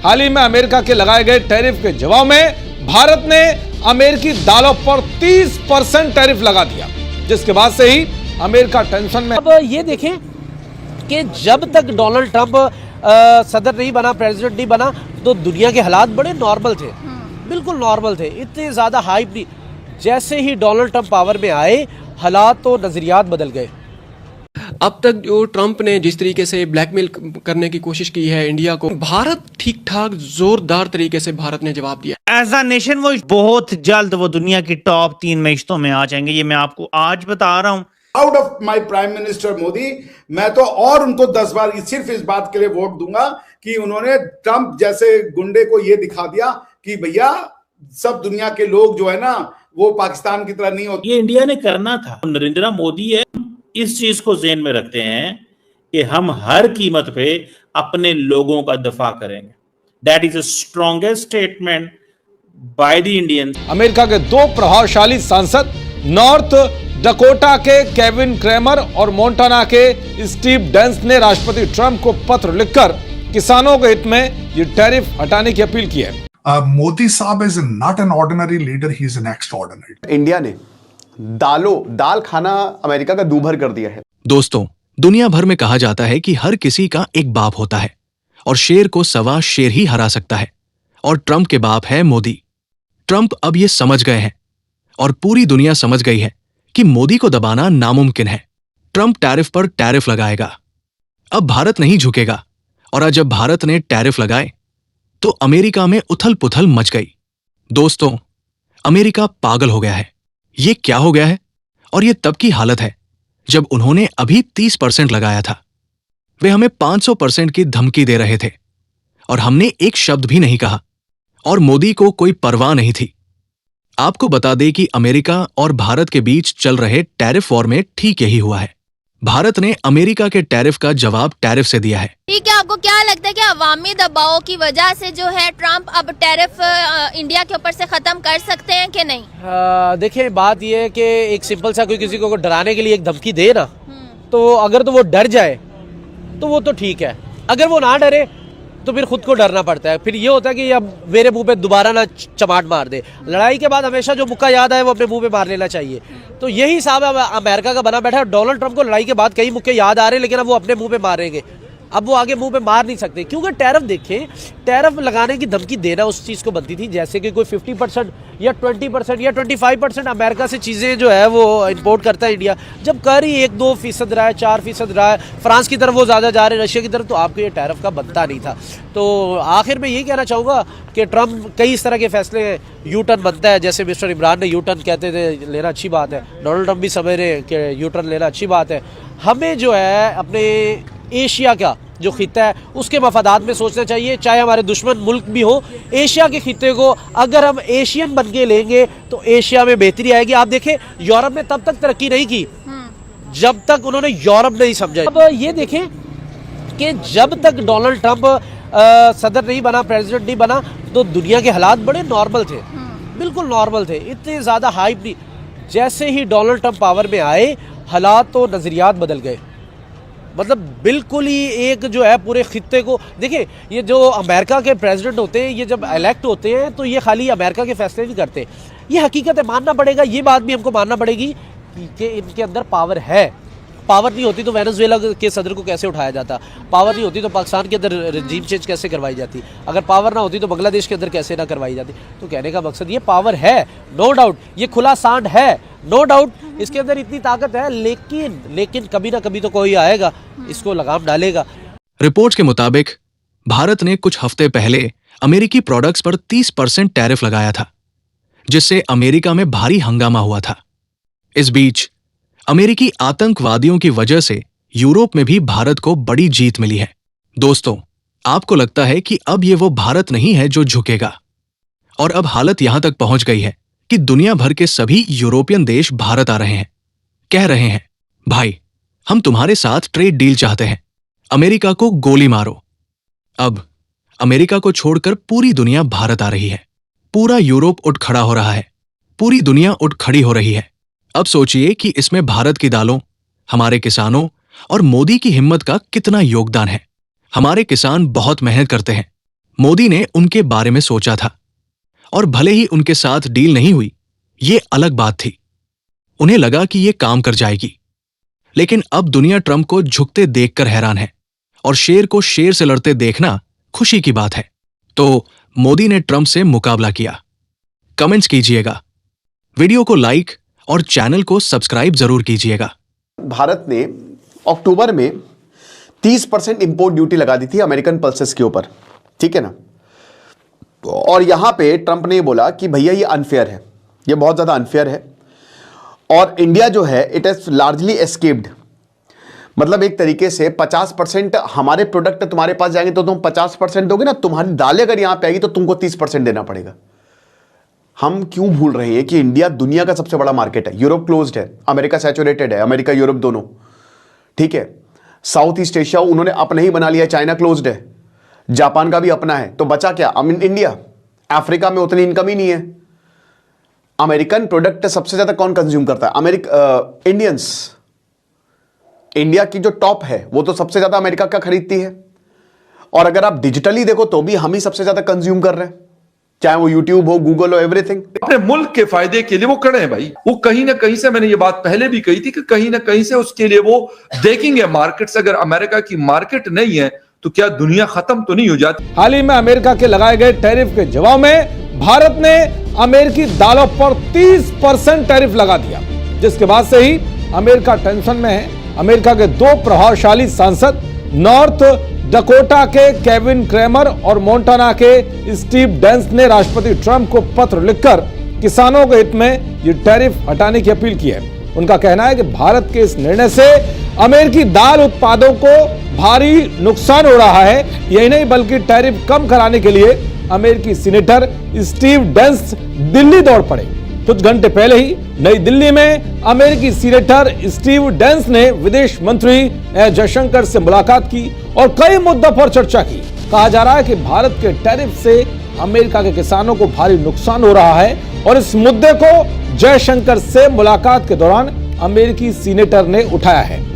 हाल ही में अमेरिका के लगाए गए टैरिफ के जवाब में भारत ने अमेरिकी दालों पर 30% टैरिफ लगा दिया, जिसके बाद से ही अमेरिका टेंशन में। अब ये देखें कि जब तक डोनाल्ड ट्रंप सदर नहीं बना, प्रेसिडेंट नहीं बना, तो दुनिया के हालात बड़े नॉर्मल थे, बिल्कुल नॉर्मल थे, इतने ज़्यादा हाइप नहीं। जैसे ही डोनाल्ड ट्रंप पावर में आए, हालात तो नज़रियात बदल गए। अब तक जो ट्रंप ने जिस तरीके से ब्लैकमेल करने की कोशिश की है इंडिया को, भारत ठीक ठाक जोरदार तरीके से भारत ने जवाब दिया। एज अ नेशन वो बहुत जल्द वो दुनिया की टॉप 3 मैशतों में आ जाएंगे, ये मैं आपको आज बता रहा हूँ। Out of my prime minister Modi, मैं तो और उनको 10 बार सिर्फ इस बात के लिए वोट दूंगा कि उन्होंने ट्रंप जैसे गुंडे को ये दिखा दिया कि भैया सब दुनिया के लोग जो है ना वो पाकिस्तान की तरह नहीं होते। ये इंडिया ने करना था। नरेंद्र मोदी है इस चीज को ज़हन में रखते हैं कि हम हर कीमत पे अपने लोगों का दफा करेंगे। That is a strongest statement by the Indians. America के 2 प्रभावशाली सांसद, नॉर्थ डकोटा के केविन क्रेमर और मोंटाना के स्टीव डेंस ने राष्ट्रपति ट्रंप को पत्र लिखकर किसानों के हित में ये टैरिफ हटाने की अपील की है। मोदी साहब is not an ordinary leader, he is an extraordinary. India ने दाल खाना अमेरिका का दूभर कर दिया है। दोस्तों, दुनिया भर में कहा जाता है कि हर किसी का एक बाप होता है और शेर को सवा शेर ही हरा सकता है, और ट्रंप के बाप है मोदी। ट्रंप अब ये समझ गए हैं और पूरी दुनिया समझ गई है कि मोदी को दबाना नामुमकिन है। ट्रंप टैरिफ पर टैरिफ लगाएगा। अब भारत नहीं झुकेगा, और आज जब भारत ने टैरिफ लगाए तो अमेरिका में उथल पुथल मच गई। दोस्तों, अमेरिका पागल हो गया है। ये क्या हो गया है? और ये तब की हालत है जब उन्होंने अभी 30% लगाया था। वे हमें 500% की धमकी दे रहे थे और हमने एक शब्द भी नहीं कहा, और मोदी को कोई परवाह नहीं थी। आपको बता दें कि अमेरिका और भारत के बीच चल रहे टैरिफ वॉर में ठीक यही हुआ है। भारत ने अमेरिका के टैरिफ का जवाब टैरिफ से दिया है। ठीक है, आपको क्या लगता है कि अवामी दबाव की वजह से जो है ट्रंप अब टैरिफ इंडिया के ऊपर से खत्म कर सकते हैं कि नहीं? देखिए, बात यह है कि एक सिंपल सा कोई किसी को डराने के लिए एक धमकी दे ना, तो अगर तो वो डर जाए तो वो तो ठीक है, अगर वो ना डरे तो फिर खुद को डरना पड़ता है। फिर ये होता है कि अब मेरे मुंह पे दोबारा ना चमाट मार दे। लड़ाई के बाद हमेशा जो मुक्का याद आए वो अपने मुंह पे मार लेना चाहिए। तो यही हिसाब है अमेरिका का बना बैठा है। डोनाल्ड ट्रंप को लड़ाई के बाद कई मुक्के याद आ रहे हैं, लेकिन अब वो अपने मुंह पे मारेंगे। अब वो आगे मुंह पे मार नहीं सकते, क्योंकि टैरिफ देखें, टैरिफ लगाने की धमकी देना उस चीज़ को बनती थी जैसे कि कोई 50% या 20% या 25% अमेरिका से चीज़ें जो है वो इंपोर्ट करता है इंडिया। जब कर ही 1-2% रहा है, 4% रहा है, फ्रांस की तरफ वो ज़्यादा जा रहे हैं, रशिया की तरफ, तो आपको ये टैरिफ का बनता नहीं था। तो आखिर में यही कहना चाहूँगा कि ट्रंप कई इस तरह के फैसले यू टर्न बनता है, जैसे मिस्टर इमरान ने यू टर्न कहते थे लेना अच्छी बात है, डोनाल्ड ट्रंप भी समझ रहे हैं कि यू टर्न लेना अच्छी बात है। हमें जो है अपने एशिया का जो खिता है उसके मफादात में सोचना चाहिए, चाहे हमारे दुश्मन मुल्क भी हो। एशिया के खिते को अगर हम एशियन बन के लेंगे तो एशिया में बेहतरी आएगी। आप देखें, यूरोप ने तब तक तरक्की नहीं की जब तक उन्होंने यूरोप नहीं समझा। अब ये देखें कि जब तक डोनाल्ड ट्रंप सदर नहीं बना, प्रेसिडेंट नहीं बना, तो दुनिया के हालात बड़े नॉर्मल थे, बिल्कुल नॉर्मल थे, इतने ज़्यादा हाइप नहीं। जैसे ही डोनाल्ड ट्रंप पावर में आए, हालात तो नज़रियात बदल गए। मतलब बिल्कुल ही एक जो है पूरे खित्ते को देखिए, ये जो अमेरिका के प्रेसिडेंट होते हैं, ये जब इलेक्ट होते हैं तो ये खाली अमेरिका के फैसले नहीं करते। ये हकीकत है, मानना पड़ेगा, ये बात भी हमको मानना पड़ेगी कि इनके अंदर पावर है। पावर नहीं होती तो वेनेजुएला के सदर को कैसे उठाया जाता, पावर नहीं होती तो पाकिस्तान के अंदर रजीम चेंज कैसे करवाई जाती, अगर पावर ना होती तो बांग्लादेश के अंदर कैसे ना करवाई जाती। तो कहने का मकसद ये पावर है, नो डाउट, ये खुला सांड है, नो डाउट, इसके अंदर इतनी ताकत है, लेकिन कभी ना कभी तो कोई आएगा इसको लगाम डालेगा। रिपोर्ट्स के मुताबिक भारत ने कुछ हफ्ते पहले अमेरिकी प्रोडक्ट्स पर 30% टैरिफ लगाया था, जिससे अमेरिका में भारी हंगामा हुआ था। इस बीच अमेरिकी आतंकवादियों की वजह से यूरोप में भी भारत को बड़ी जीत मिली है। दोस्तों, आपको लगता है कि अब ये वो भारत नहीं है जो झुकेगा, और अब हालत यहां तक पहुंच गई है कि दुनिया भर के सभी यूरोपियन देश भारत आ रहे हैं, कह रहे हैं, भाई हम तुम्हारे साथ ट्रेड डील चाहते हैं, अमेरिका को गोली मारो। अब अमेरिका को छोड़कर पूरी दुनिया भारत आ रही है, पूरा यूरोप उठ खड़ा हो रहा है, पूरी दुनिया उठ खड़ी हो रही है। अब सोचिए कि इसमें भारत की दालों, हमारे किसानों और मोदी की हिम्मत का कितना योगदान है। हमारे किसान बहुत मेहनत करते हैं, मोदी ने उनके बारे में सोचा था, और भले ही उनके साथ डील नहीं हुई, ये अलग बात थी। उन्हें लगा कि ये काम कर जाएगी। लेकिन अब दुनिया ट्रंप को झुकते देखकर हैरान है, और शेर को शेर से लड़ते देखना खुशी की बात है। तो मोदी ने ट्रंप से मुकाबला किया। कमेंट्स कीजिएगा, वीडियो को लाइक और चैनल को सब्सक्राइब जरूर कीजिएगा। भारत ने अक्टूबर में 30% इंपोर्ट ड्यूटी लगा दी थी अमेरिकन पल्सेस के ऊपर, ठीक है ना। और यहां पे ट्रंप ने बोला कि भैया ये अनफेयर है, ये बहुत ज्यादा अनफेयर है, और इंडिया जो है इट हैज लार्जली एस्केप्ड। मतलब एक तरीके से 50% हमारे प्रोडक्ट तुम्हारे पास जाएंगे तो तुम 50% दोगे ना, तुम्हारी दालें अगर यहां पे आएगी तो तुमको 30% देना पड़ेगा। हम क्यों भूल रहे हैं कि इंडिया दुनिया का सबसे बड़ा मार्केट है। यूरोप क्लोज्ड है, अमेरिका सैचुरेटेड है, अमेरिका यूरोप दोनों, ठीक है। साउथ ईस्ट एशिया उन्होंने अपना ही बना लिया, चाइना क्लोज्ड है, जापान का भी अपना है, तो बचा क्या? इंडिया। अफ्रीका में उतनी इनकम ही नहीं है। अमेरिकन प्रोडक्ट सबसे ज्यादा कौन कंज्यूम करता है? इंडियंस। इंडिया की जो टॉप है वो तो सबसे ज्यादा अमेरिका का खरीदती है, और अगर आप डिजिटली देखो तो भी हम ही सबसे ज्यादा कंज्यूम कर रहे हैं, चाहे वो यूट्यूब हो, गूगल हो, एवरीथिंग। अपने मुल्क के फायदे के लिए वो खड़े हैं भाई। वो कहीं ना कहीं से, मैंने ये बात पहले भी कही थी कि कहीं ना कहीं से उसके लिए वो देखेंगे मार्केट्स। अगर अमेरिका की मार्केट नहीं है तो क्या दुनिया खत्म तो नहीं हो जाती? हाल ही में अमेरिका के लगाए गए टैरिफ के जवाब में भारत ने अमेरिकी दालों पर 30% टैरिफ लगा दिया, जिसके बाद से ही अमेरिका टेंशन में है। अमेरिका के दो प्रभावशाली सांसद नॉर्थ डकोटा के केविन क्रेमर और मोंटाना के स्टीव डेंस ने राष्ट्रपति ट्रंप को पत्र लिखकर किसानों के हित में ये टैरिफ हटाने की अपील की है। उनका कहना है कि भारत के इस निर्णय से अमेरिकी दाल उत्पादों को भारी नुकसान हो रहा है। यही नहीं बल्कि टैरिफ कम कराने के लिए अमेरिकी सीनेटर स्टीव डेंस दिल्ली दौड़ पड़े। कुछ घंटे पहले ही नई दिल्ली में अमेरिकी सीनेटर स्टीव डेंस ने विदेश मंत्री एस जयशंकर से मुलाकात की और कई मुद्दों पर चर्चा की। कहा जा रहा है कि भारत के टैरिफ से अमेरिका के किसानों को भारी नुकसान हो रहा है, और इस मुद्दे को जयशंकर से मुलाकात के दौरान अमेरिकी सीनेटर ने उठाया है।